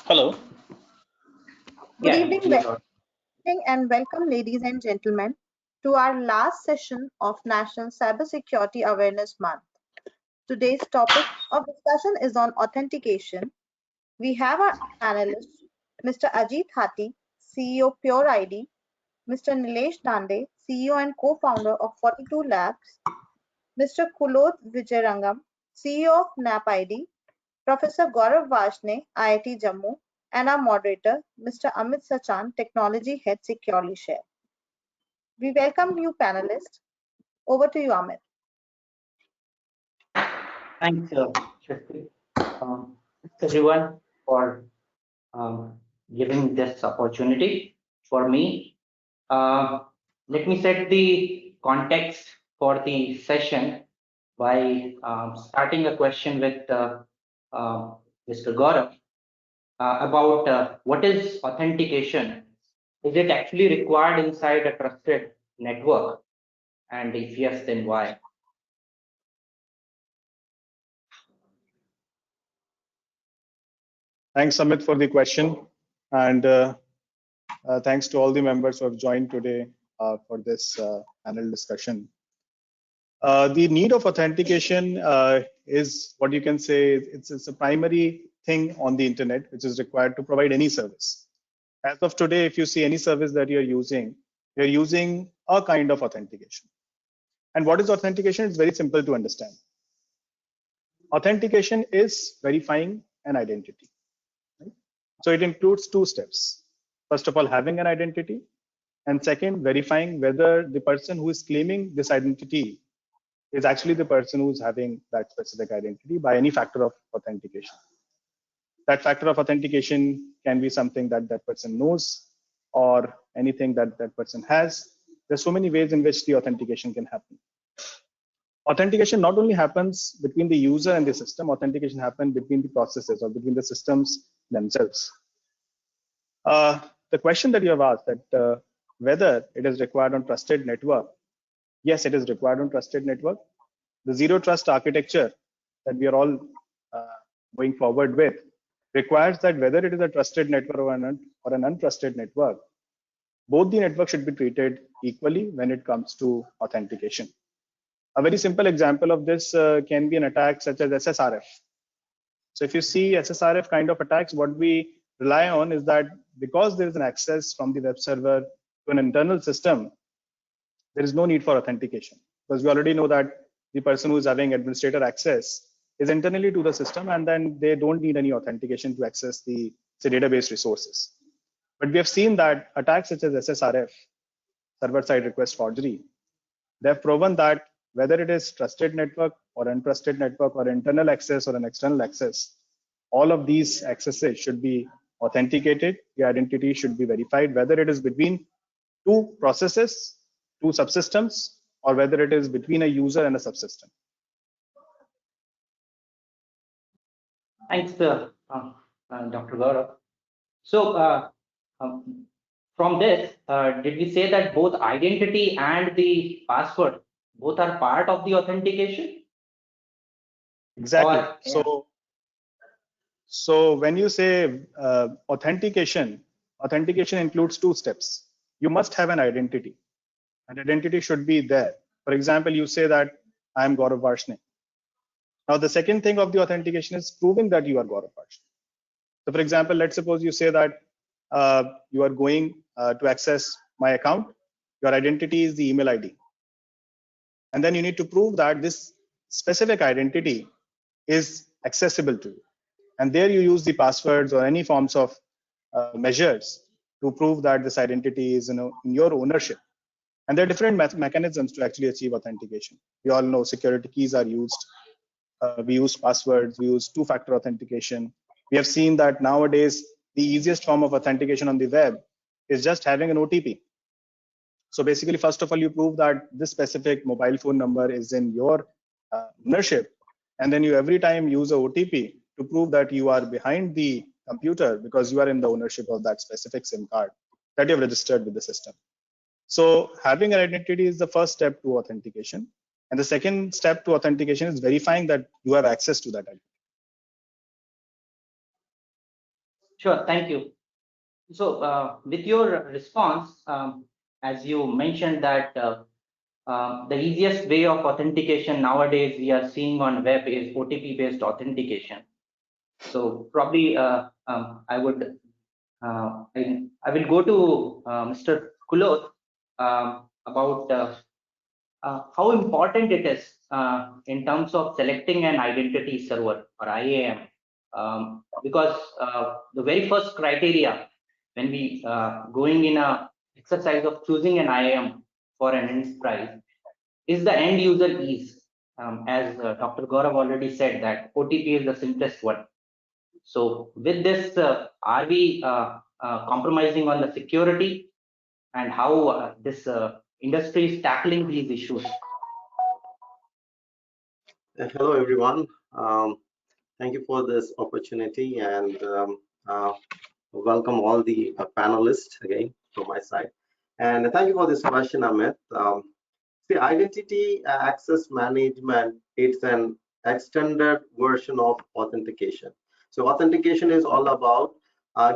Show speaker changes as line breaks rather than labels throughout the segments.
Hello.
Good
Yeah,
evening, and welcome, ladies and gentlemen, to our last session of National Cybersecurity Awareness Month. Today's topic of discussion is on authentication. We have our panelists, Mr. Ajit Hathi, CEO Pure ID, Mr. Nilesh Dande, CEO and co-founder of 42 Labs, Mr. Kulodh Vijayarangam, CEO of NAP ID, Professor Gaurav Vashne, IIT Jammu, and our moderator, Mr. Amit Sachan, Technology Head Securely Share. We welcome you, panelists. Over to you, Amit.
thanks, Shakti. Thanks everyone for giving this opportunity for me. Let me set the context for the session by starting a question with Mr. Gaurav about what is authentication. Is it actually required inside a trusted network? And if yes, then why?
Thanks, Amit, for the question. And thanks to all the members who have joined today for this panel discussion. The need of authentication is what you can say, it's a primary thing on the internet, which is required to provide any service. As of today, if you see any service that you're using a kind of authentication. And what is authentication? It's very simple to understand. Authentication is verifying an identity. Right? So it includes two steps. First of all, having an identity, and second, verifying whether the person who is claiming this identity is actually the person who's having that specific identity by any factor of authentication. That factor of authentication can be something that that person knows or anything that that person has. There's so many ways in which the authentication can happen. Authentication not only happens between the user and the system, authentication happens between the processes or between the systems themselves. The question that you have asked that whether it is required on trusted network, yes, it is required on trusted network. The zero trust architecture that we are all going forward with requires that whether it is a trusted network or an untrusted network, both the networks should be treated equally when it comes to authentication. A very simple example of this can be an attack such as SSRF. So if you see SSRF kind of attacks, what we rely on is that because there is an access from the web server to an internal system, there is no need for authentication, because we already know that the person who is having administrator access is internally to the system, and then they don't need any authentication to access the database resources. But we have seen that attacks such as SSRF, server-side request forgery, they have proven that whether it is trusted network or untrusted network or internal access or an external access, all of these accesses should be authenticated. The identity should be verified, whether it is between two processes, two subsystems, or whether it is between a user and a subsystem.
Thanks, Dr. Gaurav. So from this, did we say that both identity and the password both are part of the authentication?
Exactly.
Or, yeah.
So when you say authentication includes two steps. You must have an identity. An identity should be there. For example, you say that I am Gaurav Vashne. Now, the second thing of the authentication is proving that you are Gaurav Vashne. So, for example, let's suppose you say that you are going to access my account. Your identity is the email ID. And then you need to prove that this specific identity is accessible to you. And there you use the passwords or any forms of measures to prove that this identity is in your ownership. And there are different mechanisms to actually achieve authentication. We all know security keys are used. We use passwords. We use two-factor authentication. We have seen that nowadays, the easiest form of authentication on the web is just having an OTP. So basically, first of all, you prove that this specific mobile phone number is in your ownership. And then you every time use a OTP to prove that you are behind the computer because you are in the ownership of that specific SIM card that you have registered with the system. So having an identity is the first step to authentication. And the second step to authentication is verifying that you have access to that identity.
Sure, thank you. So with your response, as you mentioned that the easiest way of authentication nowadays we are seeing on web is OTP based authentication. So probably I will go to Mr. Kuloth about how important it is in terms of selecting an identity server or IAM, because the very first criteria when we going in a exercise of choosing an IAM for an enterprise is the end user ease. As Dr. Gaurav already said that OTP is the simplest one. So with this, are we compromising on the security, and how this industry is tackling these issues?
Hello, everyone. Thank you for this opportunity, and welcome all the panelists again from my side. And thank you for this question, Amit. See, identity access management, it's an extended version of authentication. So authentication is all about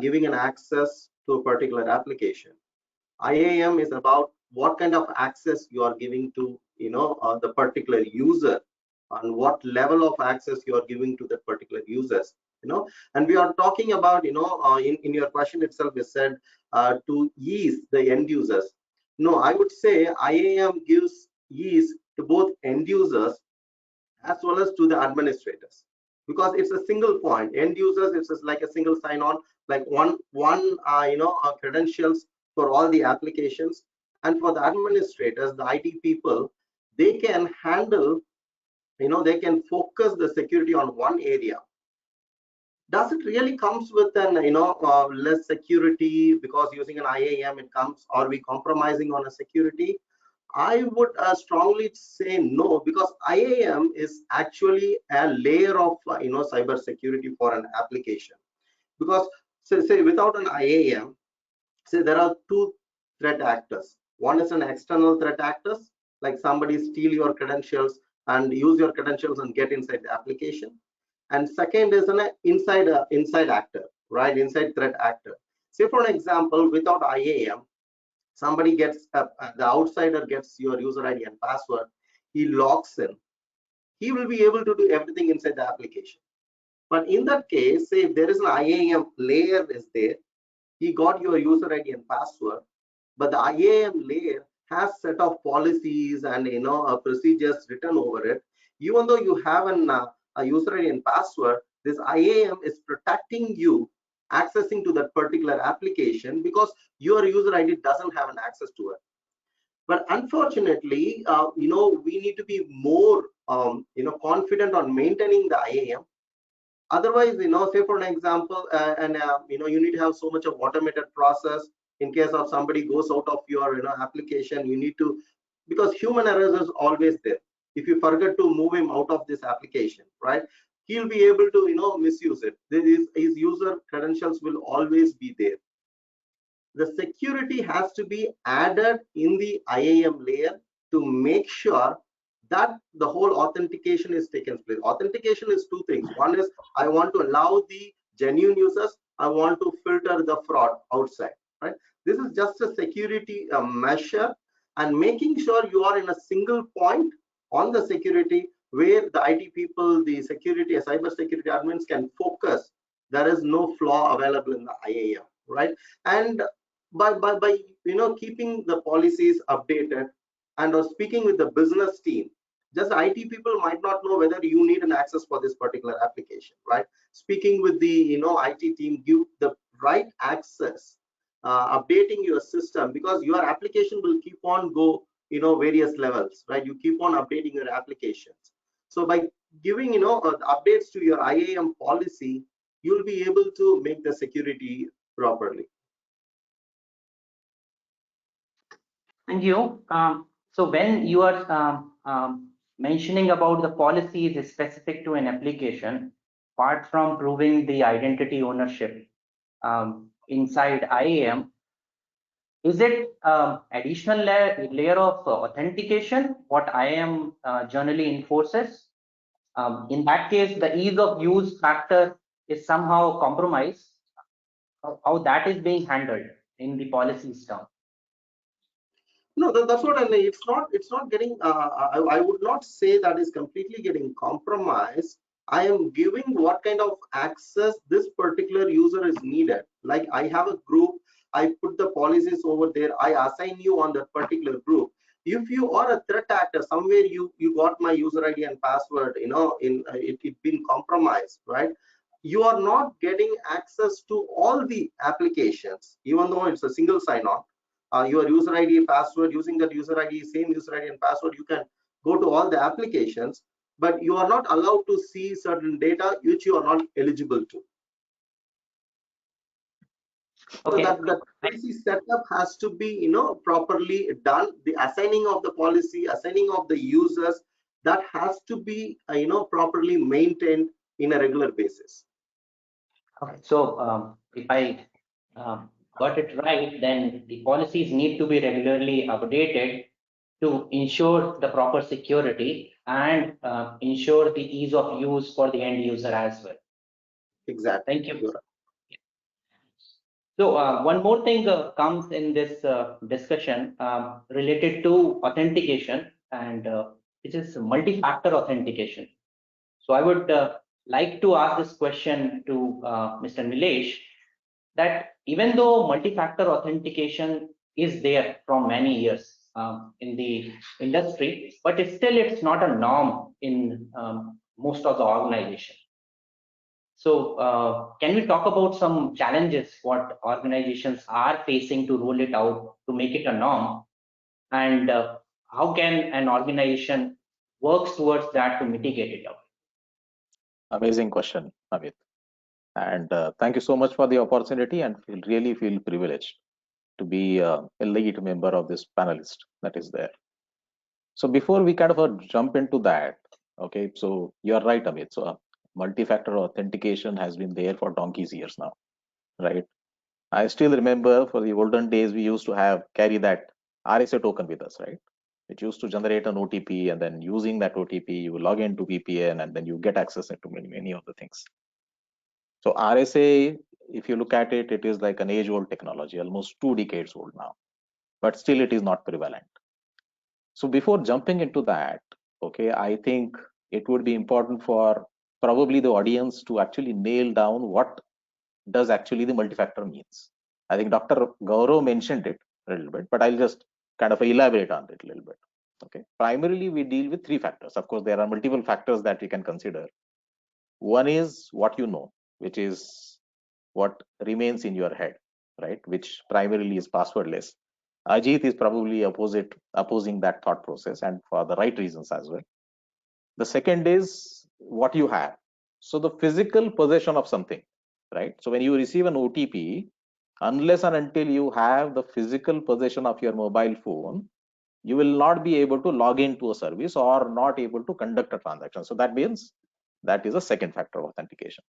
giving an access to a particular application. IAM is about what kind of access you are giving to, the particular user, and what level of access you are giving to that particular users. And we are talking about, in your question itself, is said to ease the end users. No, I would say IAM gives ease to both end users as well as to the administrators, because it's a single point. End users, it's just like a single sign-on, like one credentials for all the applications. And for the administrators, the IT people, they can handle, they can focus the security on one area. Does it really comes with an less security because using an IAM it comes? Are we compromising on a security? I would strongly say no, because IAM is actually a layer of cyber security for an application. Because say without an IAM, say there are two threat actors. One is an external threat actors, like somebody steal your credentials and use your credentials and get inside the application. And second is an inside actor, right? Inside threat actor. Say for an example, without IAM, somebody gets the outsider gets your user ID and password, he logs in, he will be able to do everything inside the application. But in that case, say if there is an IAM layer is there, he got your user ID and password, but the IAM layer has set of policies and procedures written over it. Even though you have a user ID and password, this IAM is protecting you accessing to that particular application, because your user ID doesn't have an access to it. But unfortunately, we need to be more confident on maintaining the IAM. Otherwise, say for an example, you need to have so much of automated process. In case of somebody goes out of your application, you need to, because human errors is always there. If you forget to move him out of this application, right, he'll be able to misuse it. His user credentials will always be there. The security has to be added in the IAM layer to make sure that the whole authentication is taken place. Authentication is two things. One is I want to allow the genuine users, I want to filter the fraud outside, right? This is just a security measure, and making sure you are in a single point on the security where the IT people, the security, cyber security admins can focus. There is no flaw available in the IAM, right? And by keeping the policies updated and speaking with the business team, just IT people might not know whether you need an access for this particular application, right? Speaking with the IT team, give the right access, updating your system, because your application will keep on go various levels, right? You keep on updating your applications. So by giving updates to your IAM policy, you'll be able to make the security properly.
Thank you. So when you are mentioning about the policies specific to an application, apart from proving the identity ownership inside IAM, is it additional layer of authentication what IAM generally enforces? In that case, the ease of use factor is somehow compromised. how that is being handled in the policies term.
No, that's what I mean. It's not getting. I would not say that is completely getting compromised. I am giving what kind of access this particular user is needed. Like I have a group, I put the policies over there. I assign you on that particular group. If you are a threat actor, somewhere you got my user ID and password, you know, in it been compromised, right? You are not getting access to all the applications, even though it's a single sign-on. Your user ID, password, using that user ID, same user ID and password, you can go to all the applications, but you are not allowed to see certain data which you are not eligible to.
Okay.
So that policy setup has to be, you know, properly done. The assigning of the policy, assigning of the users, that has to be, you know, properly maintained in a regular basis.
Okay. So if I got it right, then the policies need to be regularly updated to ensure the proper security and ensure the ease of use for the end user as well.
Exactly.
Thank you. So one more thing comes in this discussion related to authentication, and which is multi-factor authentication. So I would like to ask this question to Mr. Nilesh, that even though multi-factor authentication is there from many years in the industry, but it's not a norm in most of the organization. So can we talk about some challenges what organizations are facing to roll it out to make it a norm, and how can an organization works towards that to mitigate it out?
Amazing question, Amit. And thank you so much for the opportunity, and really feel privileged to be a lead member of this panelist that is there. So before we kind of jump into that, okay, so you're right, Amit. So multi-factor authentication has been there for donkey's years now, right? I still remember for the olden days, we used to carry that RSA token with us, right? It used to generate an OTP, and then using that OTP, you log into VPN, and then you get access to many of the things. So RSA, if you look at it, it is like an age-old technology, almost 2 decades old now, but still it is not prevalent. So before jumping into that, okay, I think it would be important for probably the audience to actually nail down what does actually the multi-factor means. I think Dr. Gaurav mentioned it a little bit, but I'll just kind of elaborate on it a little bit. Okay, primarily we deal with 3 factors. Of course, there are multiple factors that we can consider. One is what you know, which is what remains in your head, right? Which primarily is passwordless. Ajit is probably opposing that thought process, and for the right reasons as well. The second is what you have. So the physical possession of something, right? So when you receive an OTP, unless and until you have the physical possession of your mobile phone, you will not be able to log into a service or not able to conduct a transaction. So that means that is a second factor of authentication.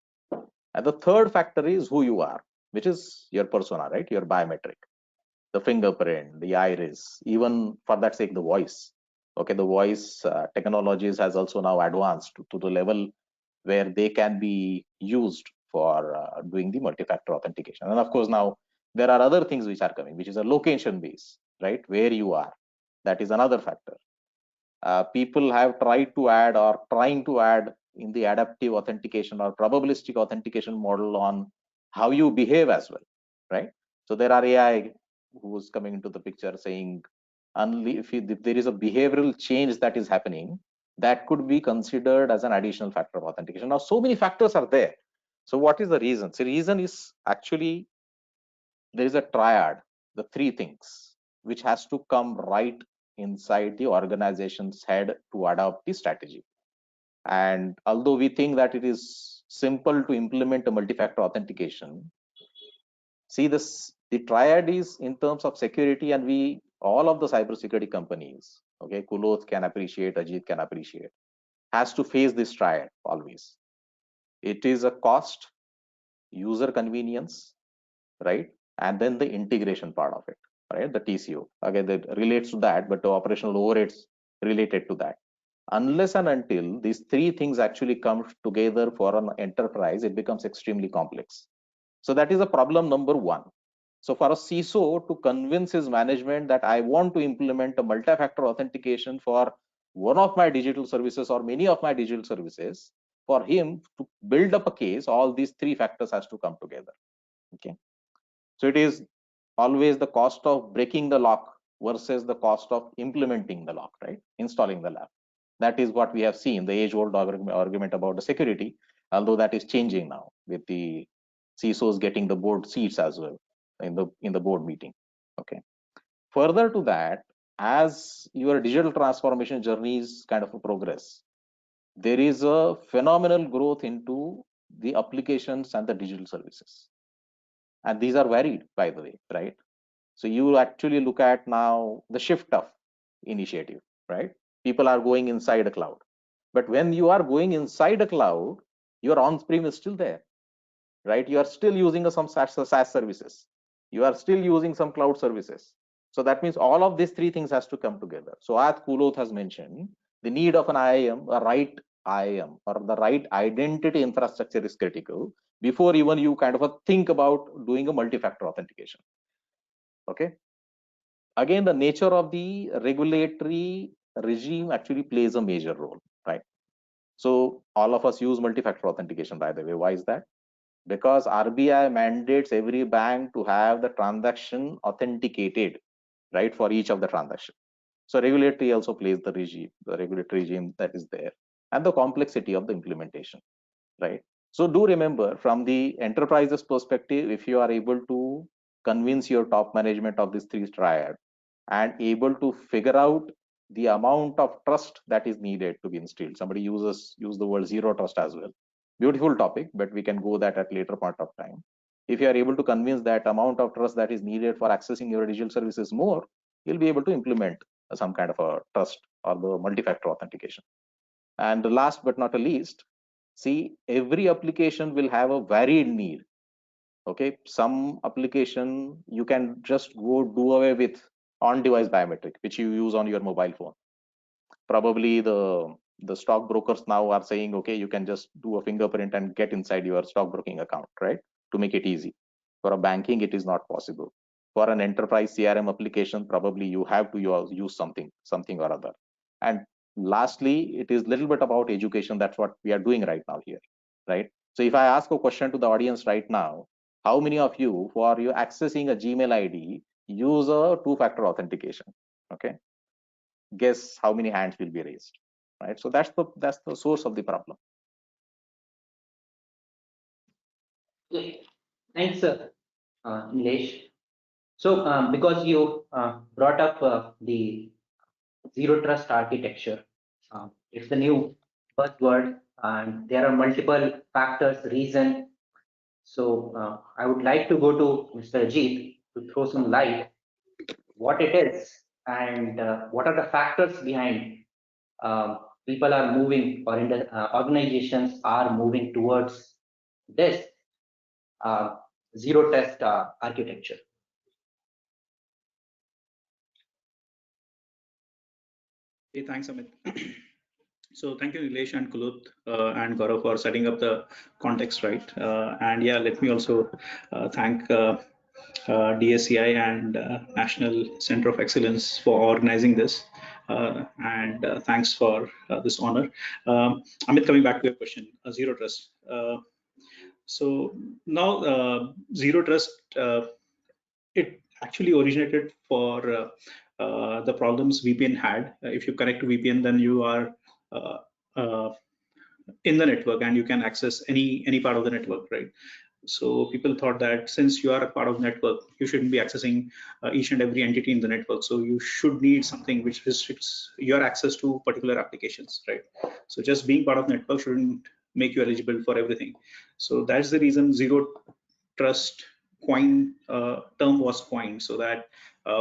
And the third factor is who you are, which is your persona, right? Your biometric, the fingerprint, the iris, even for that sake, the voice. Okay, the voice technologies has also now advanced to the level where they can be used for doing the multi-factor authentication. And of course, now there are other things which are coming, which is a location base, right? Where you are. That is another factor. People have tried to add or trying to add in the adaptive authentication or probabilistic authentication model on how you behave as well, right? So there are AI who's coming into the picture saying only if there is a behavioral change that is happening, that could be considered as an additional factor of authentication. Now, so many factors are there. So what is the reason? So the reason is actually there is a triad, the 3 things, which has to come right inside the organization's head to adopt the strategy. And although we think that it is simple to implement a multi-factor authentication, see this, the triad is in terms of security, and we, all of the cybersecurity companies, okay, Kuloth can appreciate, Ajit can appreciate, has to face this triad always. It is a cost, user convenience, right? And then the integration part of it, right? The TCO, again, that relates to that, but the operational overheads related to that. Unless and until these 3 things actually come together for an enterprise, it becomes extremely complex. So that is a problem number one. So for a CISO to convince his management that I want to implement a multi-factor authentication for one of my digital services or many of my digital services, for him to build up a case, all these three factors has to come together. Okay. So it is always the cost of breaking the lock versus the cost of implementing the lock, right? Installing the lock. That is what we have seen, the age-old argument about the security, although that is changing now with the CISOs getting the board seats as well in the board meeting. Okay. Further to that, as your digital transformation journeys kind of a progress, there is a phenomenal growth into the applications and the digital services. And these are varied, by the way, right? So you actually look at now the shift of initiative, right? People are going inside a cloud. But when you are going inside a cloud, your on-prem is still there, right? You are still using some SaaS services. You are still using some cloud services. So that means all of these three things has to come together. So as Kuloth has mentioned, the need of an IAM, a right IAM or the right identity infrastructure is critical before even you kind of think about doing a multi-factor authentication. Okay. Again, the nature of the regulatory regime actually plays a major role, right? So all of us use multi-factor authentication, by the way. Why is that? Because RBI mandates every bank to have the transaction authenticated, right, for each of the transactions. So regulatory also plays the regulatory regime that is there, and the complexity of the implementation, right? So do remember, from the enterprise's perspective, if you are able to convince your top management of these three triad and able to figure out the amount of trust that is needed to be instilled. Somebody use the word zero trust as well. Beautiful topic, but we can go that at later point of time. If you are able to convince that amount of trust that is needed for accessing your digital services more, you'll be able to implement some kind of a trust or the multi-factor authentication. And last but not the least, see, every application will have a varied need. Okay, some application you can just go do away with on-device biometric, which you use on your mobile phone. Probably the stockbrokers now are saying, okay, you can just do a fingerprint and get inside your stockbroking account, right? To make it easy. For a banking, it is not possible. For an enterprise CRM application, probably you have to use something or other. And lastly, it is a little bit about education. That's what we are doing right now here, right? So if I ask a question to the audience right now, how many of you, for you accessing a Gmail ID, use a two-factor authentication? Okay, guess how many hands will be raised, right? So that's the source of the problem.
Thanks, Nilesh. So because you brought up the zero trust architecture, it's the new buzzword, and there are multiple factors, reason. So I would like to go to Mr. Ajit to throw some light what it is and what are the factors behind people are moving or organizations are moving towards this uh, zero trust architecture.
Hey, thanks, Amit. So thank you, Nilesh and Kulut and Gaurav for setting up the context, right? And yeah, let me also thank DSCI and National Center of Excellence for organizing this. And thanks for this honor. Amit, coming back to your question, zero trust. So now zero trust, it actually originated for the problems VPN had. If you connect to VPN, then you are uh, uh, in the network and you can access any part of the network, right? So people thought that since you are a part of the network, you shouldn't be accessing each and every entity in the network. So you should need something which restricts your access to particular applications, right? So just being part of the network shouldn't make you eligible for everything. So that's the reason zero trust term was coined, so that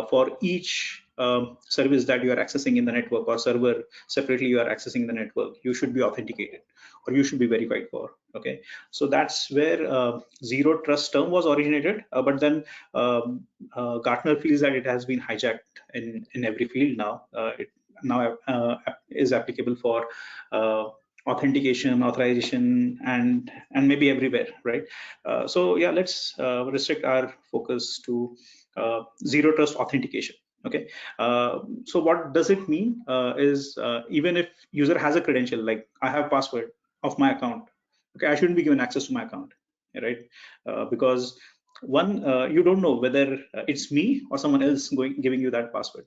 for each service that you are accessing in the network or server separately you are accessing the network, you should be authenticated or you should be verified for. Okay, so that's where zero trust term was originated, but then Gartner feels that it has been hijacked in every field now. It now is applicable for authentication, authorization, and maybe everywhere, right? So yeah, let's restrict our focus to zero trust authentication. Okay, so what does it mean? Is even if user has a credential, like I have password of my account, okay, I shouldn't be given access to my account, right? Because one, you don't know whether it's me or someone else giving you that password,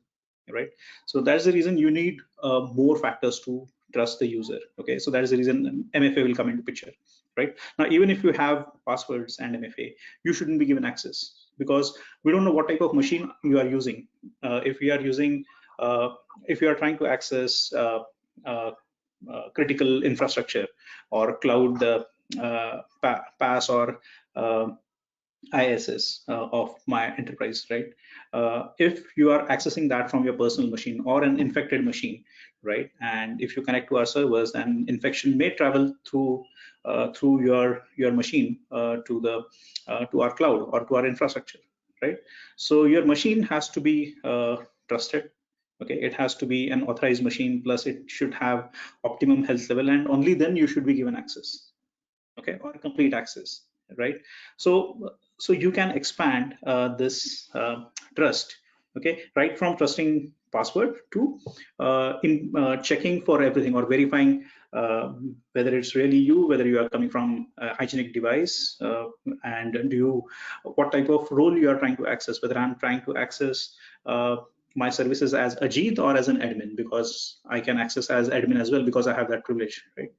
right? So that's the reason you need more factors to trust the user. Okay, so that is the reason MFA will come into picture, right? Now, even if you have passwords and MFA, you shouldn't be given access, because we don't know what type of machine you are using. If you are using, if you are trying to access uh, critical infrastructure or cloud pass or ISS of my enterprise, right? If you are accessing that from your personal machine or an infected machine, right? And if you connect to our servers, then infection may travel through your machine to our cloud or to our infrastructure, right? So your machine has to be trusted. Okay, it has to be an authorized machine, plus it should have optimum health level, and only then you should be given access, okay, or complete access, right? So you can expand this trust, okay, right from trusting password to in checking for everything or verifying whether it's really you, whether you are coming from a hygienic device, and do you, what type of role you are trying to access, whether I'm trying to access my services as Ajit or as an admin, because I can access as admin as well because I have that privilege, right?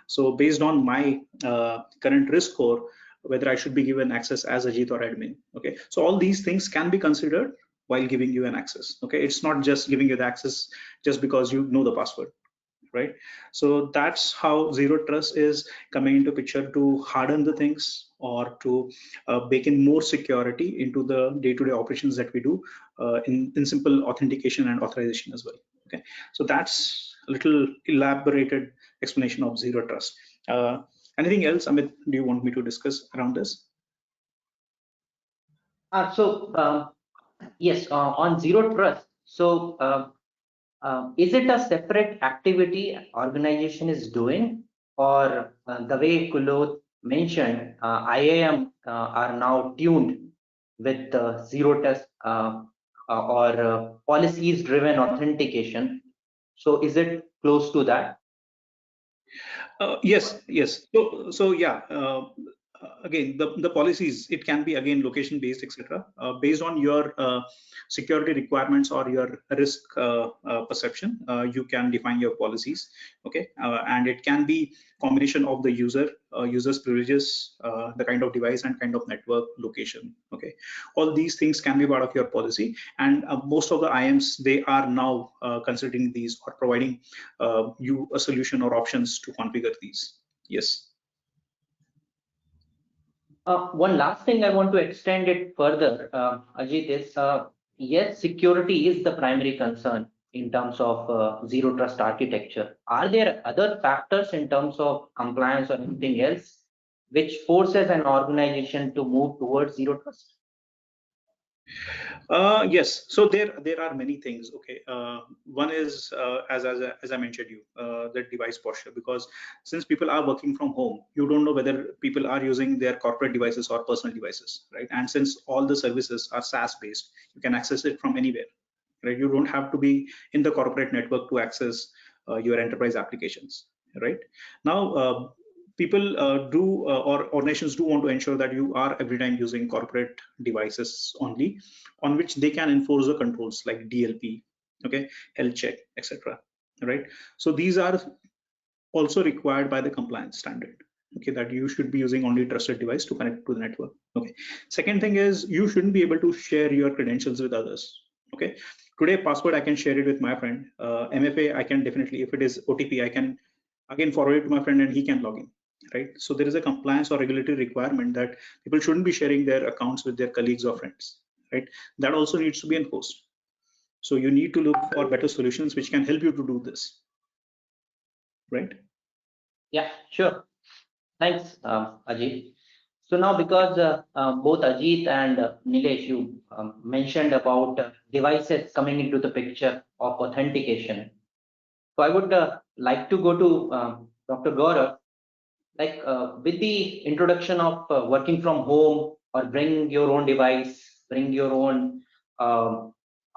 So based on my current risk score, whether I should be given access as Ajit or admin. Okay, so all these things can be considered while giving you an access. Okay, it's not just giving you the access just because you know the password, right? So that's how zero trust is coming into picture, to harden the things or to bake in more security into the day-to-day operations that we do in simple authentication and authorization as well. Okay, so that's a little elaborated explanation of zero trust. Anything else, Amit, do you want me to discuss around this?
Yes, on zero trust. So is it a separate activity organization is doing, or the way Kuloth mentioned, IAM are now tuned with zero trust or policies driven authentication? So is it close to that?
Yes. So yeah. Again, the policies, it can be again location based, etc. Based on your security requirements or your risk perception, you can define your policies. Okay, and it can be combination of the user's privileges, the kind of device and kind of network location. Okay, all these things can be part of your policy, and most of the IAMs, they are now considering these or providing you a solution or options to configure these. Yes.
One last thing I want to extend it further, Ajit, is yes, security is the primary concern in terms of zero trust architecture. Are there other factors in terms of compliance or anything else which forces an organization to move towards zero trust?
Yes, so there are many things. Okay, one is as I mentioned you, the device posture, because since people are working from home, you don't know whether people are using their corporate devices or personal devices, right? And since all the services are SaaS based, you can access it from anywhere, right? You don't have to be in the corporate network to access your enterprise applications, right? Now, people or organizations do want to ensure that you are every time using corporate devices only, on which they can enforce the controls like DLP, okay, health check, etc. Right? So these are also required by the compliance standard. Okay, that you should be using only trusted device to connect to the network. Okay. Second thing is, you shouldn't be able to share your credentials with others. Okay. Today, password I can share it with my friend. MFA I can definitely, if it is OTP, I can again forward it to my friend and he can log in. Right. So there is a compliance or regulatory requirement that people shouldn't be sharing their accounts with their colleagues or friends. Right. That also needs to be enforced. So you need to look for better solutions which can help you to do this. Right.
Yeah, sure. Thanks, Ajit. So now, because both Ajit and Nilesh, you mentioned about devices coming into the picture of authentication. So I would like to go to Dr. Gaurav, like with the introduction of working from home or bring your own device, bring your own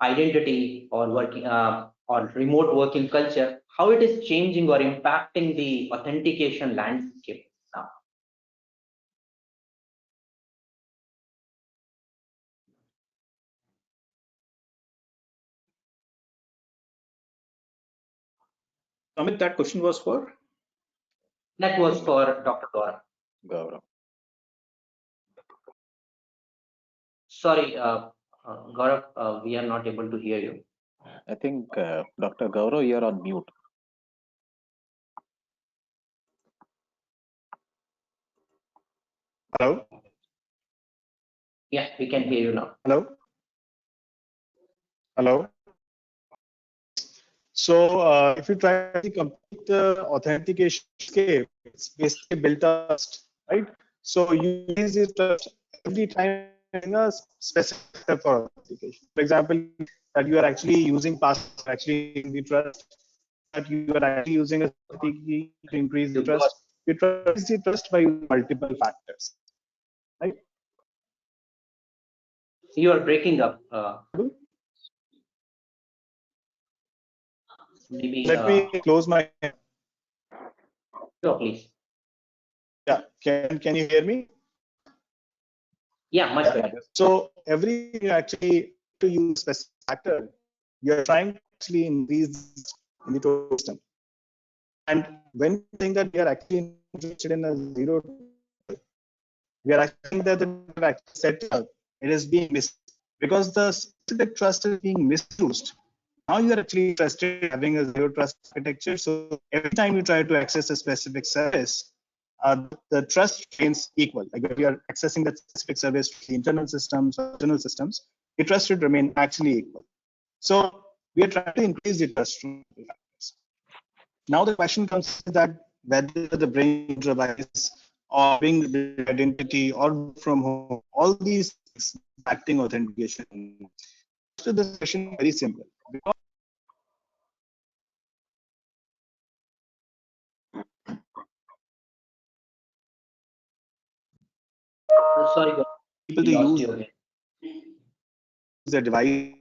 identity or working or remote working culture, how it is changing or impacting the authentication landscape now?
Amit, that question was for?
That was for Dr. Gaurav.
Gaurav.
Sorry, Gaurav, we are not able to hear you.
I think Dr. Gaurav, you're on mute.
Hello?
Yeah, we can hear you now.
Hello? Hello? So if you try to complete the authentication escape, it's basically built up trust, right? So you use this trust every time in a specific step for authentication. For example, that you are actually using password, actually using the trust, that you are actually using a security key to increase the trust. You increase the trust by using multiple factors, right?
You are breaking up. Maybe.
Let me close my.
Sure, please.
Yeah, can you hear me?
Yeah, much better.
So every you actually to use specific factor, you're trying to actually increase in the total system. And when you think that we are actually interested in a zero, we are actually saying that the actually set up, it is being misused because the specific trust is being misused. Now you are actually interested in having a zero trust architecture. So every time you try to access a specific service, the trust remains equal. Like if you are accessing that specific service to the internal systems or external systems, the trust should remain actually equal. So we are trying to increase the trust from factors. Now the question comes that whether the brain device or bring the identity or work from home, all these things acting authentication. So this question is very simple. Because
Sorry, Gaurav,
people
we
to
lost
use
you again.
the device,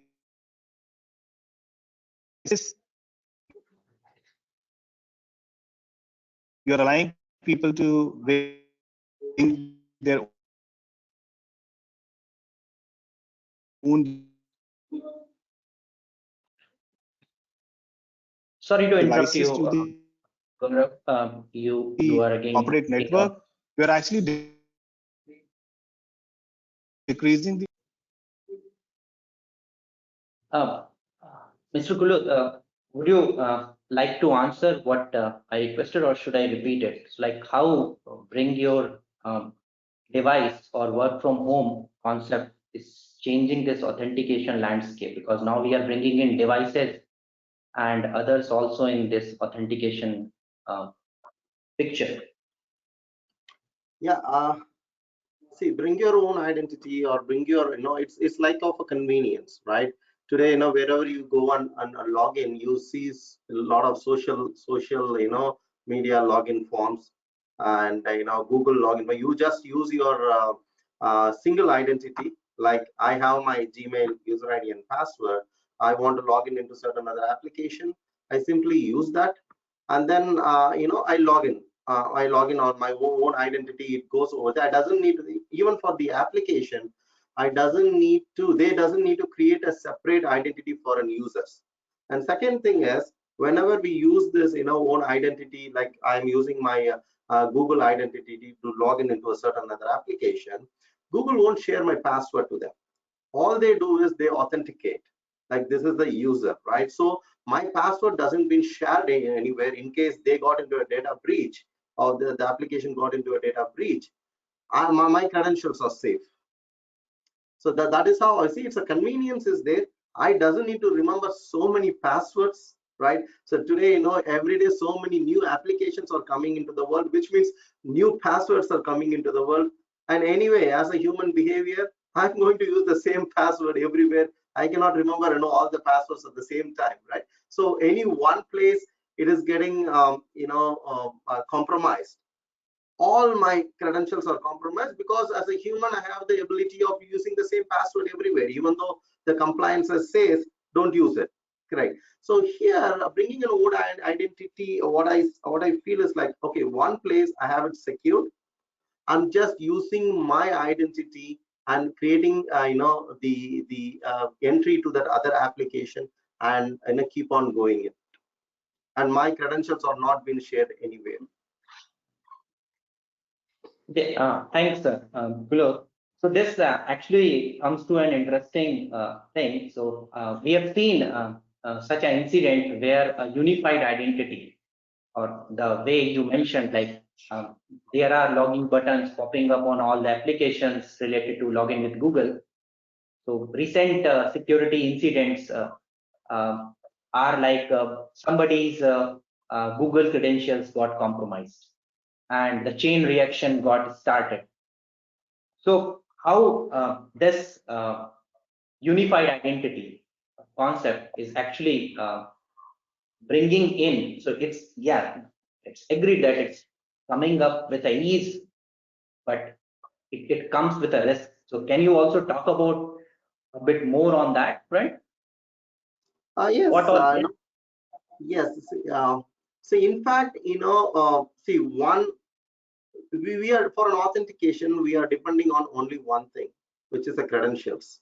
you're allowing people to bring their own
Sorry to interrupt
devices
you,
to the
Gaurav. You are again
corporate
breaking up.
network. You're actually decreasing the.
Uh, Mr. Kulu, would you like to answer what I requested, or should I repeat it? It's like how bring your device or work from home concept is changing this authentication landscape, because now we are bringing in devices and others also in this authentication picture.
Yeah. See, bring your own identity or bring your, it's like of a convenience, right? Today, wherever you go and log in, you see a lot of social, media login forms and, Google login, but you just use your single identity. Like I have my Gmail user ID and password. I want to log in into certain other application. I simply use that. And then, I log in on my own identity. It goes over there. I doesn't need to, even for the application, they doesn't need to create a separate identity for an users. And second thing is, whenever we use this, own identity, like I'm using my Google identity to log in into a certain other application, Google won't share my password to them. All they do is they authenticate, like this is the user, right? So my password doesn't been shared anywhere. In case they got into a data breach or the application got into a data breach, my credentials are safe. So that is how I see it's a convenience is there. I doesn't need to remember so many passwords, right? So today, every day so many new applications are coming into the world, which means new passwords are coming into the world. And anyway, as a human behavior, I'm going to use the same password everywhere. I cannot remember, all the passwords at the same time, right? So any one place, it is getting compromised. All my credentials are compromised because as a human I have the ability of using the same password everywhere, even though the compliance says don't use it. Correct. So here bringing an old identity, what I feel is like, okay, one place I have it secured. I'm just using my identity and creating the entry to that other application, and keep on going it, and my credentials are not being shared anywhere.
Okay, thanks, Kulot. So this actually comes to an interesting thing. So we have seen such an incident where a unified identity, or the way you mentioned, like there are login buttons popping up on all the applications related to login with Google. So recent security incidents are like somebody's Google credentials got compromised and the chain reaction got started. So how this unified identity concept is actually bringing in, so it's agreed that it's coming up with a ease, but it comes with a risk. So can you also talk about a bit more on that, right?
Yes,
What all?
yes. So in fact, see, we are, for an authentication, we are depending on only one thing, which is the credentials,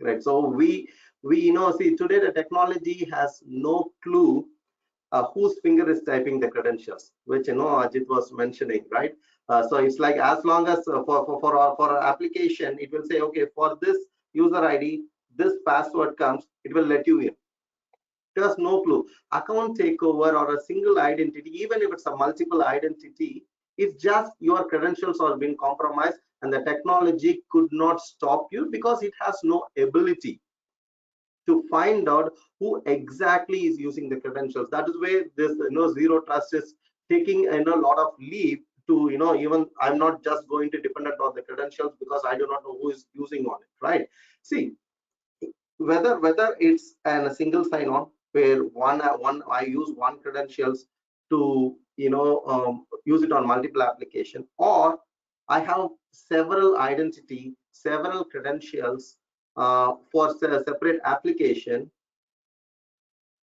right? So we see, today the technology has no clue whose finger is typing the credentials, which Ajit was mentioning, right? So it's like, as long as for our application, it will say, okay, for this user ID, this password comes, it will let you in. There's no clue. Account takeover or a single identity, even if it's a multiple identity, it's just your credentials are being compromised, and the technology could not stop you because it has no ability to find out who exactly is using the credentials. That is where this zero trust is taking a lot of leap to even I'm not just going to dependent on the credentials because I do not know who is using on it, right? See, whether it's a single sign-on where one I use one credentials to use it on multiple application, or I have several identity, several credentials for separate application,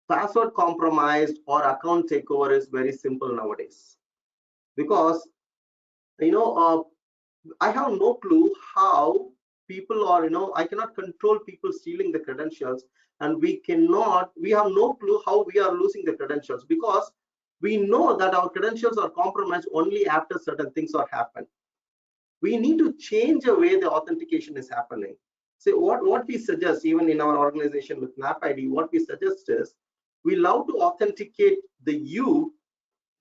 password compromised or account takeover is very simple nowadays, because I have no clue how people are, I cannot control people stealing the credentials, and we have no clue how we are losing the credentials, because we know that our credentials are compromised only after certain things are happened. We need to change the way the authentication is happening. So what we suggest, even in our organization with NAPID, what we suggest is, we love to authenticate the U,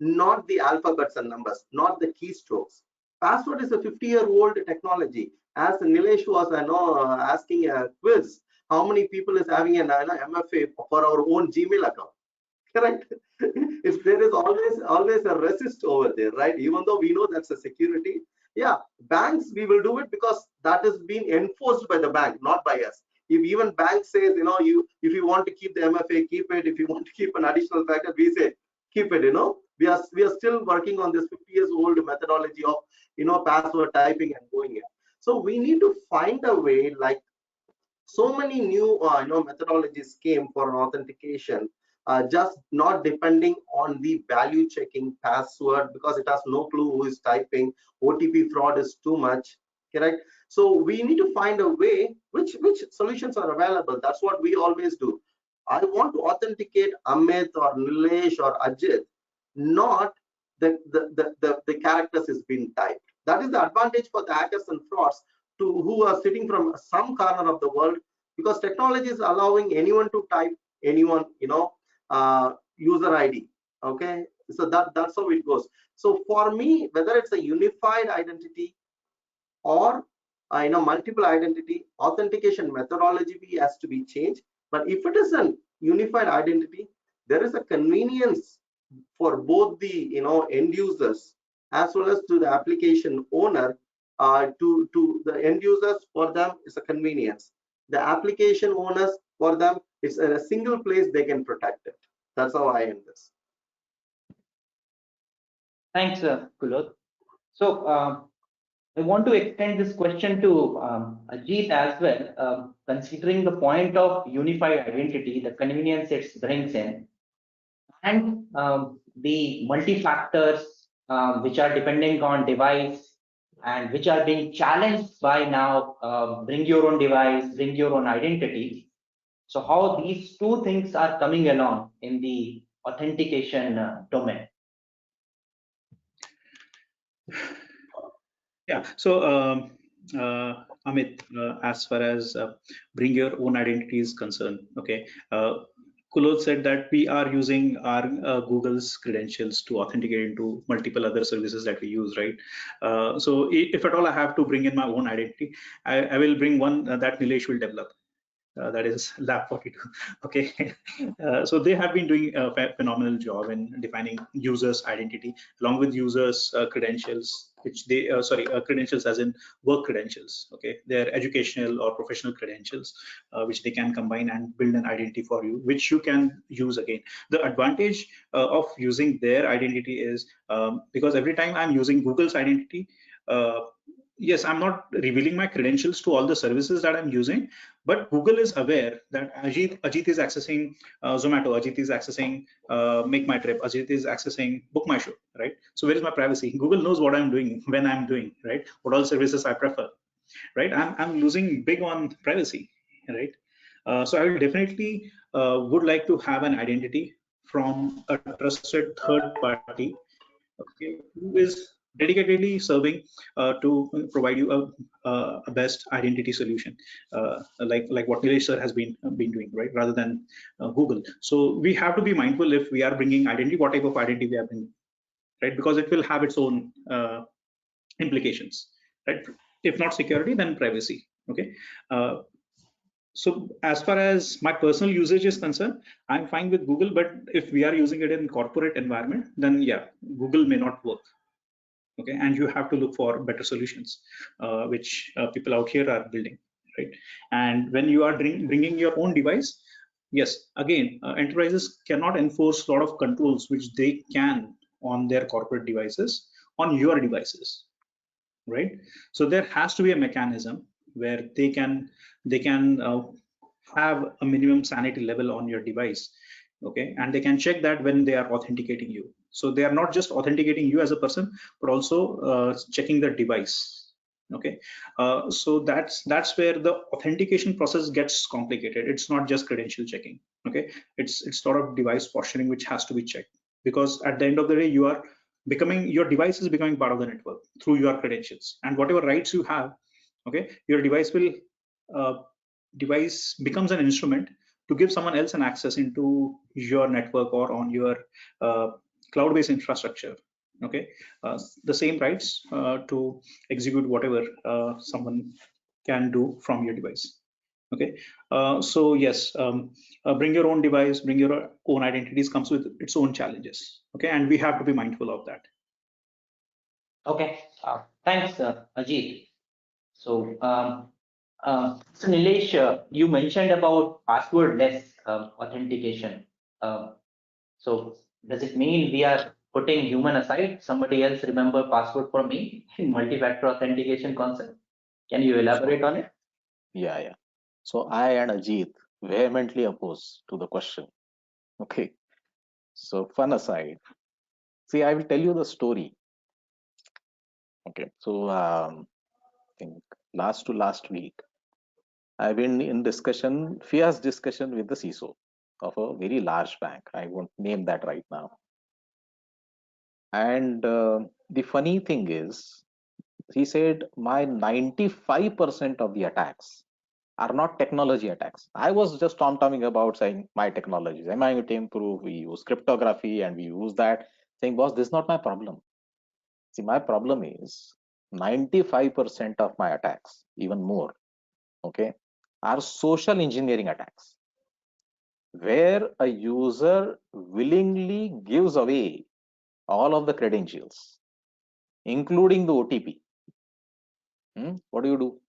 not the alphabets and numbers, not the keystrokes. Password is a 50-year-old technology. As Nilesh was asking a quiz, how many people is having an MFA for our own Gmail account? Correct. If there is always a resist over there, right? Even though we know that's a security. Yeah, banks, we will do it because that is being enforced by the bank, not by us. If even bank says, if you want to keep the MFA, keep it. If you want to keep an additional factor, we say keep it. We are still working on this 50 years old methodology of password typing and going in. So we need to find a way, like so many new methodologies came for authentication, just not depending on the value checking password, because it has no clue who is typing. OTP fraud is too much, correct? So we need to find a way, which solutions are available. That's what we always do. I want to authenticate Amit or Nilesh or Ajit, not the characters is being typed. That is the advantage for the hackers and frauds who are sitting from some corner of the world, because technology is allowing anyone to type anyone user ID. Okay, so that's how it goes. So for me, whether it's a unified identity or multiple identity, authentication methodology has to be changed. But if it is a unified identity, there is a convenience for both the end users as well as to the application owner. To the end users, for them it's a convenience. The application owners, for them it's in a single place they can protect it. That's how I end this.
Thanks, Kulot. So I want to extend this question to Ajit as well, considering the point of unified identity, the convenience it brings in, and the multi-factors which are depending on device and which are being challenged by now, bring your own device, bring your own identity. So how these two things are coming along in the authentication domain.
Yeah. So, Amit, as far as bring your own identity is concerned, okay. Kulod said that we are using our Google's credentials to authenticate into multiple other services that we use, right? So if at all I have to bring in my own identity, I will bring one that Nilesh will develop. That is Lab 42. Okay, so they have been doing a phenomenal job in defining users' identity along with users' credentials, which they credentials as in work credentials. Okay, their educational or professional credentials, which they can combine and build an identity for you, which you can use again. The advantage of using their identity is because every time I'm using Google's identity. Yes, I'm not revealing my credentials to all the services that I'm using, but Google is aware that Ajit is accessing Zomato, Ajit is accessing Make My Trip, Ajit is accessing Book My Show, right? So where is my privacy? Google knows what I'm doing, when I'm doing, right? What all services I prefer, right? I'm losing big on privacy, right? So I will definitely would like to have an identity from a trusted third party, okay, who is dedicatedly serving to provide you a best identity solution, like what Nilesh sir has been doing, right, rather than Google. So we have to be mindful if we are bringing identity, what type of identity we are bringing, right, because it will have its own implications, right? If not security, then privacy. Okay. So as far as my personal usage is concerned, I'm fine with Google, but if we are using it in corporate environment, then yeah, Google may not work. Okay, and you have to look for better solutions, which people out here are building, right? And when you are bringing your own device, yes, again, enterprises cannot enforce a lot of controls which they can on their corporate devices on your devices, right? So there has to be a mechanism where they can have a minimum sanity level on your device, okay, and they can check that when they are authenticating you. So they are not just authenticating you as a person, but also checking the device. Okay, so that's where the authentication process gets complicated. It's not just credential checking. Okay, it's sort of device posturing which has to be checked, because at the end of the day, your device is becoming part of the network through your credentials, and whatever rights you have, okay, your uh, device becomes an instrument to give someone else an access into your network or on your uh, cloud-based infrastructure. Okay, the same rights to execute whatever someone can do from your device. Okay, so yes, bring your own device, bring your own identities comes with its own challenges. Okay, and we have to be mindful of that.
Okay, thanks, Ajit. So, so Nilesh, you mentioned about passwordless authentication. So, does it mean we are putting human aside? Somebody else remember password for me in multi-factor authentication concept? Can you elaborate on it?
Yeah. So I and Ajit vehemently oppose to the question. Okay. So fun aside, see, I will tell you the story. Okay. So I think last week, I've been in discussion, fierce discussion with the CISO of a very large bank. I won't name that right now. And the funny thing is, he said my 95% of the attacks are not technology attacks. I was just tom-tomming about saying my technologies. Am I to improve? We use cryptography and we use that. Saying, boss, this is not my problem. See, my problem is 95% of my attacks, even more, okay, are social engineering attacks, where a user willingly gives away all of the credentials, including the OTP. What do you do?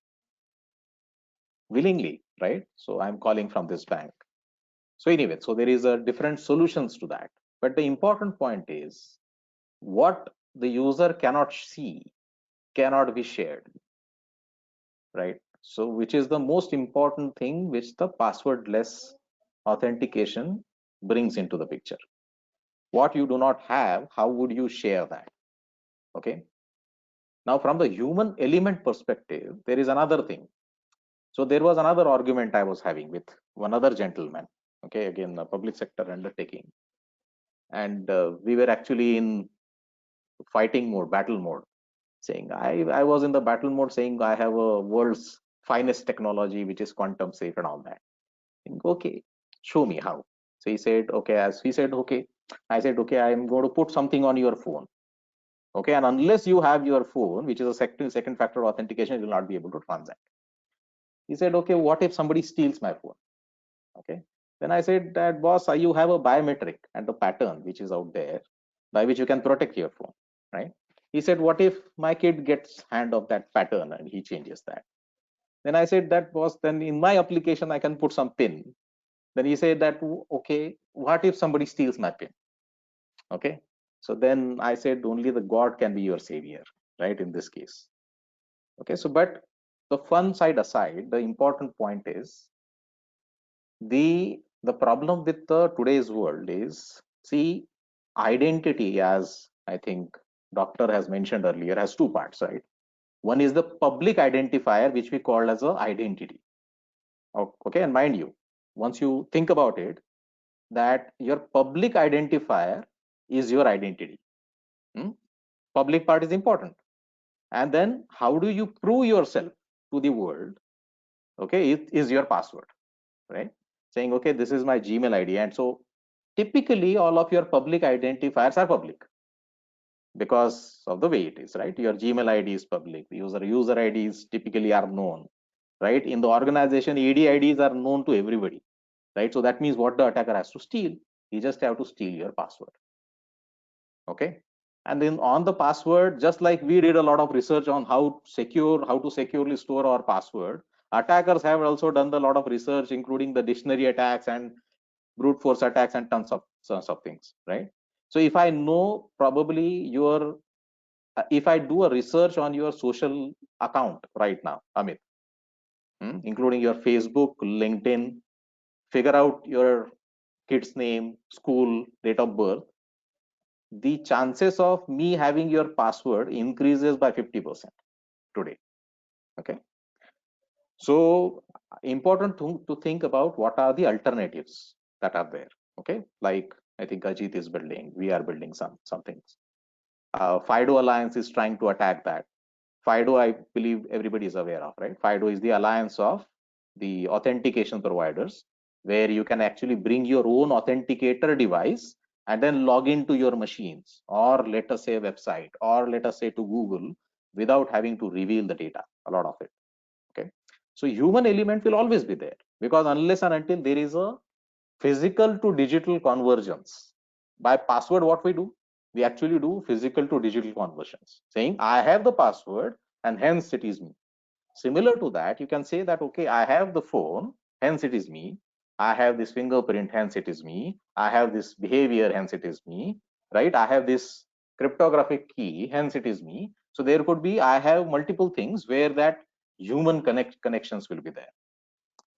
Willingly, right? So I'm calling from this bank. So anyway, so there is a different solutions to that. But the important point is what the user cannot see, cannot be shared, right? So which is the most important thing which the passwordless authentication brings into the picture. What you do not have, how would you share that? Okay. Now from the human element perspective, there is another thing. So there was another argument I was having with one other gentleman, okay, again, a public sector undertaking. And we were actually in fighting mode, battle mode, saying I was in the battle mode saying I have a world's finest technology, which is quantum safe and all that. And, okay, show me how. So he said, okay, as he said, okay, I said, okay, I'm going to put something on your phone. Okay, and unless you have your phone, which is a second factor authentication, you will not be able to transact. He said, okay, what if somebody steals my phone? Okay, then I said that, boss, you have a biometric and the pattern which is out there by which you can protect your phone, right? He said, what if my kid gets hand of that pattern and he changes that? Then I said, that, boss, then in my application I can put some pin. Then he said that, okay, what if somebody steals my pin? Okay, so then I said, only the God can be your savior, right, in this case. Okay, so but the fun side aside, the important point is the problem with the today's world is, see, identity, as I think doctor has mentioned earlier, has two parts, right? One is the public identifier, which we call as a identity. Okay, and mind you, once you think about it, that your public identifier is your identity. Public part is important. And then how do you prove yourself to the world? Okay, it is your password, right? Saying, okay, this is my Gmail ID. And so typically all of your public identifiers are public because of the way it is, right? Your Gmail ID is public. The user IDs typically are known, right? In the organization, AD IDs are known to everybody, right? So that means what the attacker has to steal, he just have to steal your password. Okay. And then on the password, just like we did a lot of research on how to securely store our password, attackers have also done a lot of research, including the dictionary attacks and brute force attacks and tons of things, right? So if I know probably your, if I do a research on your social account right now, Amit, including your Facebook, LinkedIn, figure out your kid's name, school, date of birth, the chances of me having your password increases by 50% today. Okay, so important to think about what are the alternatives that are there. Okay, like I think Ajit is building, we are building some things. FIDO Alliance is trying to attack that. FIDO, I believe everybody is aware of, right? FIDO is the alliance of the authentication providers, where you can actually bring your own authenticator device and then log into your machines, or let us say website, or let us say to Google, without having to reveal the data, a lot of it. Okay, so human element will always be there, because unless and until there is a physical to digital convergence, by password what we do, we actually do physical to digital conversions, saying I have the password and hence it is me. Similar to that, you can say that, okay, I have the phone, hence it is me. I have this fingerprint, hence it is me. I have this behavior, hence it is me, right? I have this cryptographic key, hence it is me. So there could be, I have multiple things where that human connections will be there.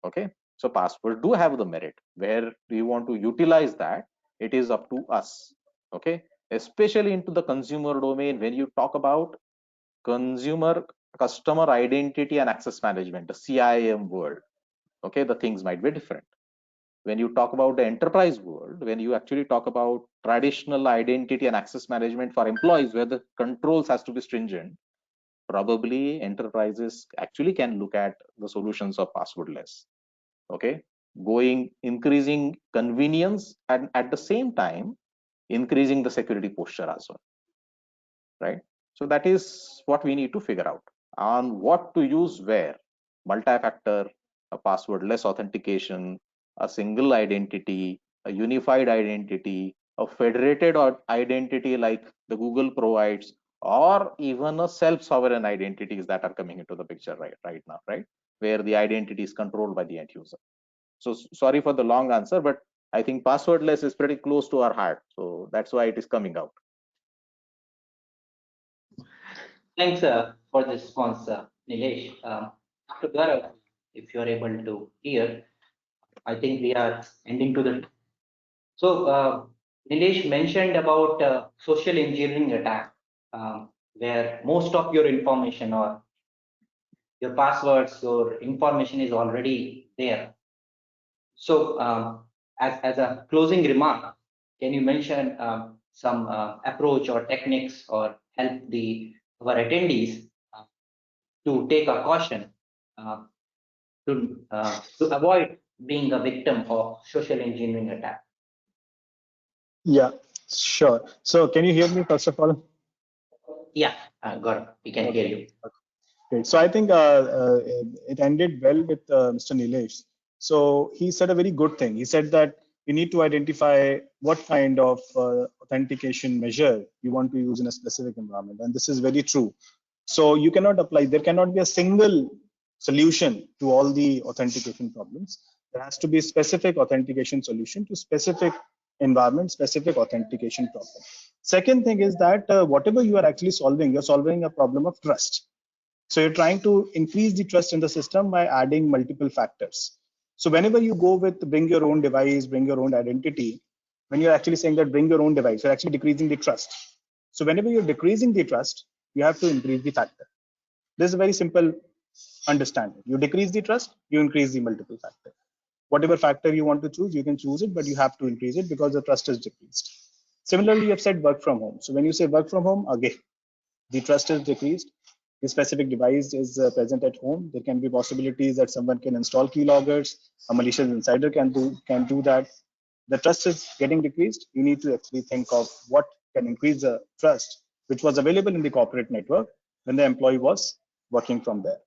Okay, so password do have the merit. Where do you want to utilize that? It is up to us. Okay, especially into the consumer domain, when you talk about consumer customer identity and access management, the CIAM world, okay, the things might be different. When you talk about the enterprise world, when you actually talk about traditional identity and access management for employees, where the controls has to be stringent, probably enterprises actually can look at the solutions of passwordless. Okay, going increasing convenience and at the same time increasing the security posture as well, right? So that is what we need to figure out on what to use where. Multi-factor, a passwordless authentication, a single identity, a unified identity, a federated identity like the Google provides, or even a self-sovereign identities that are coming into the picture right now, right? Where the identity is controlled by the end user. So sorry for the long answer, but I think passwordless is pretty close to our heart. So that's why it is coming out.
Thanks for the response, Nilesh. Dr. Gaurav, if you are able to hear, I think we are ending to the. So, Nilesh mentioned about social engineering attack, where most of your information or your passwords, your information is already there. So, as a closing remark, can you mention some approach or techniques or help our attendees to take a caution uh, to avoid being a victim of social engineering attack?
Yeah, sure. So can you hear me first of all?
Yeah, Gaurav, we can hear you.
Great. So I think it ended well with Mr. Nilesh. So he said a very good thing. He said that you need to identify what kind of authentication measure you want to use in a specific environment. And this is very true. So you cannot apply, there cannot be a single solution to all the authentication problems. There has to be a specific authentication solution to specific environment, specific authentication problem. Second thing is that whatever you are actually solving, you're solving a problem of trust. So you're trying to increase the trust in the system by adding multiple factors. So whenever you go with bring your own device, bring your own identity, when you're actually saying that bring your own device, you're actually decreasing the trust. So whenever you're decreasing the trust, you have to increase the factor. This is a very simple understanding. You decrease the trust, you increase the multiple factor. Whatever factor you want to choose, you can choose it, but you have to increase it because the trust is decreased. Similarly, you have said work from home. So when you say work from home, again, the trust is decreased. The specific device is present at home. There can be possibilities that someone can install keyloggers. A malicious insider can do that. The trust is getting decreased. You need to actually think of what can increase the trust, which was available in the corporate network when the employee was working from there.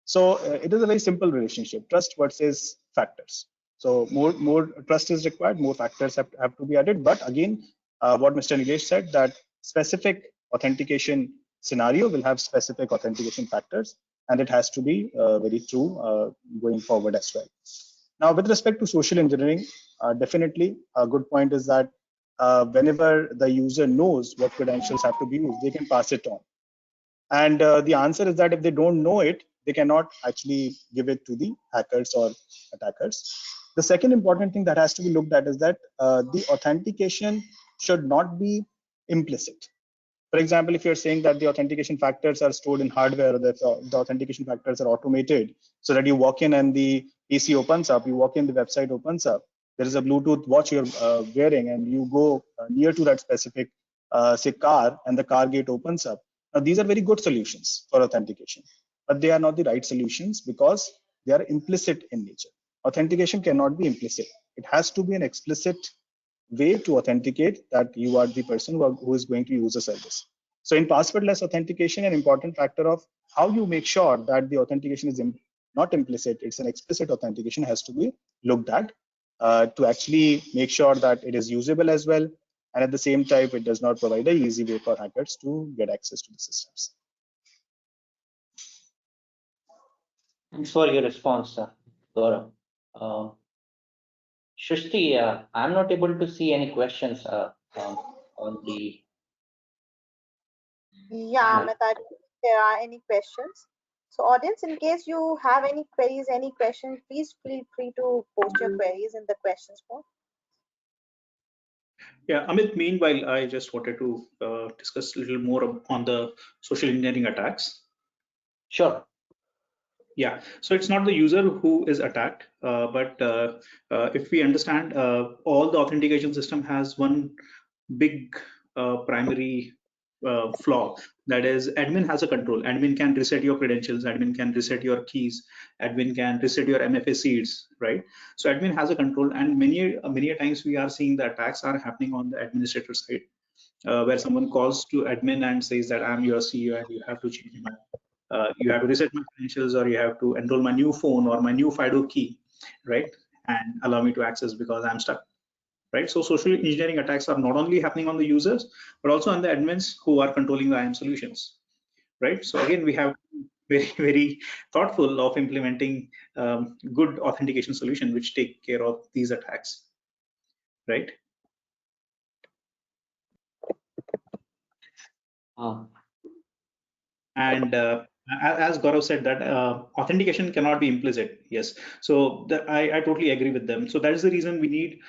So it is a very simple relationship: trust versus factors. So more trust is required, more factors have to be added. But again, what Mr. Nilesh said, that specific authentication scenario will have specific authentication factors, and it has to be very true going forward as well. Now, with respect to social engineering, definitely a good point is that whenever the user knows what credentials have to be used, they can pass it on. And the answer is that if they don't know it, they cannot actually give it to the hackers or attackers. The second important thing that has to be looked at is that the authentication should not be implicit. For example, if you're saying that the authentication factors are stored in hardware, or that the authentication factors are automated, so that you walk in and the PC opens up, you walk in, the website opens up, there is a Bluetooth watch you're wearing, and you go near to that specific, say, car, and the car gate opens up. Now, these are very good solutions for authentication, but they are not the right solutions because they are implicit in nature. Authentication cannot be implicit. It has to be an explicit way to authenticate that you are the person who is going to use the service. So in passwordless authentication, an important factor of how you make sure that the authentication is not implicit, it's an explicit authentication, has to be looked at to actually make sure that it is usable as well. And at the same time, it does not provide an easy way for hackers to get access to the systems.
Thanks for your response, Gaurav. Shrishti, I'm not able to see any questions on the
Yeah,
panel.
Amit, I don't think there are any questions. So audience, in case you have any queries, any questions, please feel free to post your queries in the questions box.
Yeah, Amit, meanwhile, I just wanted to discuss a little more on the social engineering attacks.
Sure.
Yeah, so it's not the user who is attacked, but if we understand, all the authentication system has one big primary flaw. That is, admin has a control. Admin can reset your credentials. Admin can reset your keys. Admin can reset your MFA seeds, right? So admin has a control, and many times we are seeing the attacks are happening on the administrator side, where someone calls to admin and says that I'm your CEO and you have to change my you have to reset my credentials, or you have to enroll my new phone or my new FIDO key, right? And allow me to access because I'm stuck, right? So social engineering attacks are not only happening on the users, but also on the admins who are controlling the IAM solutions, right? So again, we have very thoughtful of implementing good authentication solution which take care of these attacks, right?
Um,
And as Gaurav said that authentication cannot be implicit. Yes, so I totally agree with them. So that is the reason we need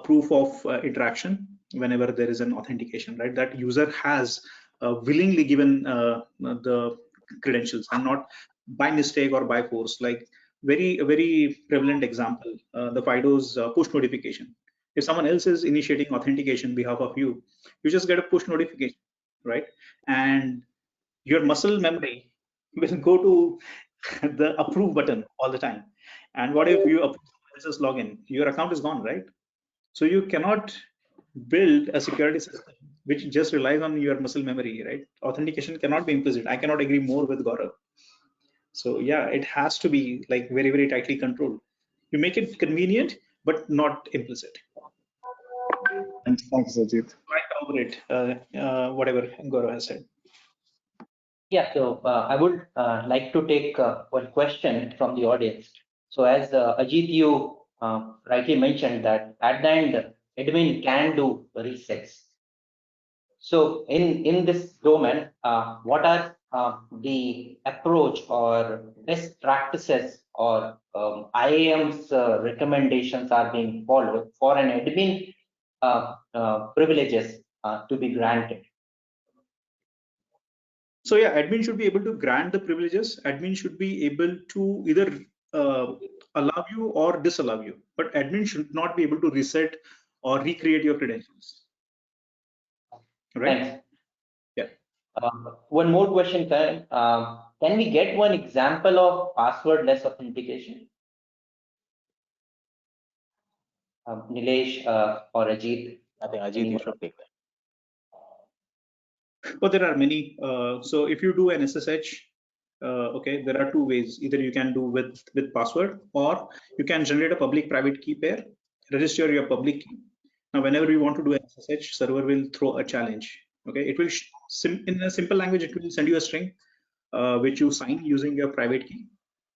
proof of interaction whenever there is an authentication, right? That user has willingly given the credentials and not by mistake or by force. Like a very prevalent example, the FIDO's push notification. If someone else is initiating authentication on behalf of you, you just get a push notification, right? And your muscle memory will go to the approve button all the time. And what if you approve someone else's login? Your account is gone, right? So you cannot build a security system which just relies on your muscle memory, right? Authentication cannot be implicit. I cannot agree more with Gaurav. So yeah, it has to be like very, very tightly controlled. You make it convenient, but not implicit.
Thanks, Ajit.
I corroborate whatever Gaurav has said.
Yeah, so I would like to take one question from the audience. So as Ajit, you rightly mentioned that at the end, admin can do resets. So in this domain, what are the approach or best practices or IAM's recommendations are being followed for an admin privileges to be granted?
So yeah, admin should be able to grant the privileges. Admin should be able to either allow you or disallow you, but admin should not be able to reset or recreate your credentials. Right?
Thanks.
Yeah.
One more question, Karan. Can we get one example of passwordless authentication? Nilesh or Ajit?
I think Ajit, you should take that.
But there are many. So if you do an SSH, okay, there are two ways. Either you can do with password, or you can generate a public-private key pair, register your public key. Now, whenever you want to do an SSH, server will throw a challenge. Okay, it will in a simple language, it will send you a string which you sign using your private key.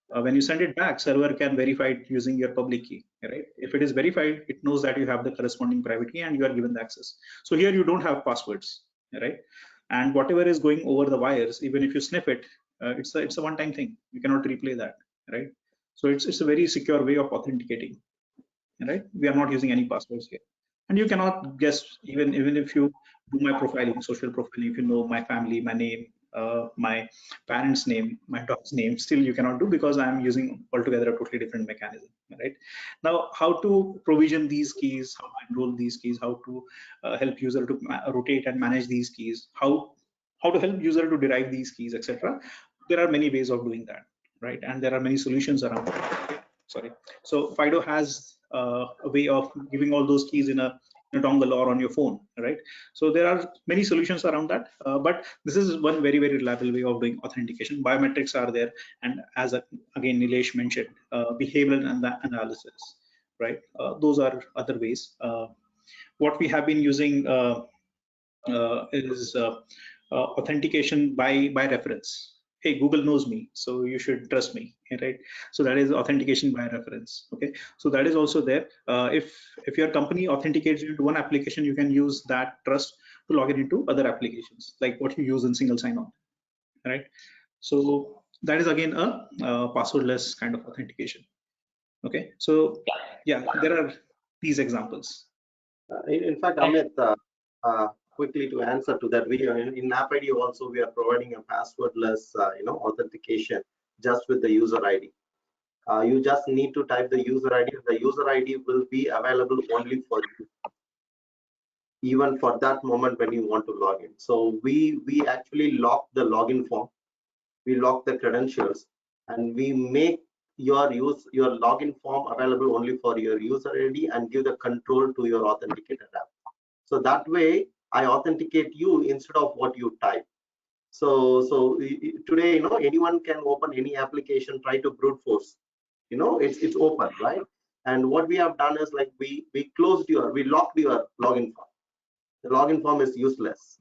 When you send it back, server can verify it using your public key, right? If it is verified, it knows that you have the corresponding private key and you are given the access. So here you don't have passwords, right? And whatever is going over the wires, even if you sniff it, it's a one-time thing. You cannot replay that, right? So it's a very secure way of authenticating, right? We are not using any passwords here, and you cannot guess even if you do my profiling, social profiling, if you know my family, my name, my parents' name, my dog's name, still you cannot do because I am using altogether a totally different mechanism, right? Now, how to provision these keys, how to enroll these keys, how to help user to rotate and manage these keys, how to help user to derive these keys, etc. There are many ways of doing that, right? And there are many solutions around it. Okay? Sorry. So Fido has a way of giving all those keys in a dongle or on your phone, right? So there are many solutions around that, but this is one very, very reliable way of doing authentication. Biometrics are there, and as again Nilesh mentioned, behavioral analysis, right? Those are other ways. What we have been using is authentication by reference. Hey, Google knows me, so you should trust me, right? So that is authentication by reference. Okay, so that is also there. If your company authenticates you to one application, you can use that trust to log in into other applications, like what you use in single sign-on, right? So that is again a passwordless kind of authentication. Okay, so yeah, there are these examples.
In fact, Amit, quickly to answer to that, we are in AppID also we are providing a passwordless, authentication just with the user ID. You just need to type the user ID. The user ID will be available only for you, even for that moment when you want to log in. So we actually lock the login form, we lock the credentials, and we make your login form available only for your user ID and give the control to your authenticator app. So that way I authenticate you instead of what you type. So today, anyone can open any application, try to brute force. It's open, right? And what we have done is like we locked your login form. The login form is useless,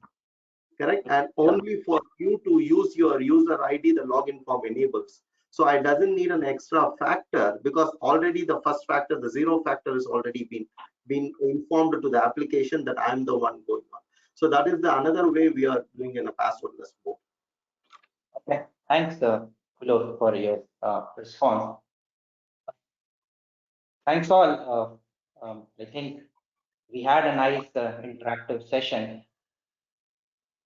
correct? And only for you to use your user ID, the login form enables. So I doesn't need an extra factor because already the first factor, the zero factor, is already been informed to the application that I'm the one going on. So that is the another way we are doing in a passwordless mode.
Okay. Thanks, Kulot, for your response. Thanks all. I think we had a nice interactive session.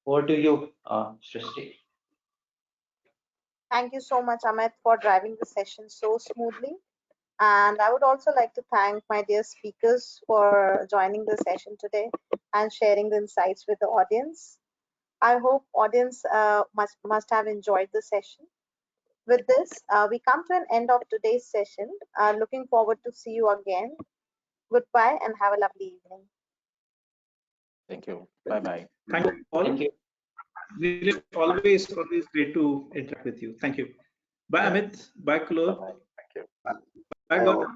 Over to you, Srishti.
Thank you so much, Amit, for driving the session so smoothly. And I would also like to thank my dear speakers for joining the session today and sharing the insights with the audience. I hope audience must have enjoyed the session. With this, we come to an end of today's session. Looking forward to see you again. Goodbye and have a lovely evening.
Thank you. Bye bye.
Thank you all.
Thank you.
Nilesh, always great to interact with you. Thank you. Bye,
Yeah.
Amit. Bye,
Bye
Kulot.
bye. Thank you.
Bye,
I
Gaurav.
hope.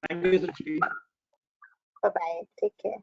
Thank you, Srishti.
Bye bye. Take care.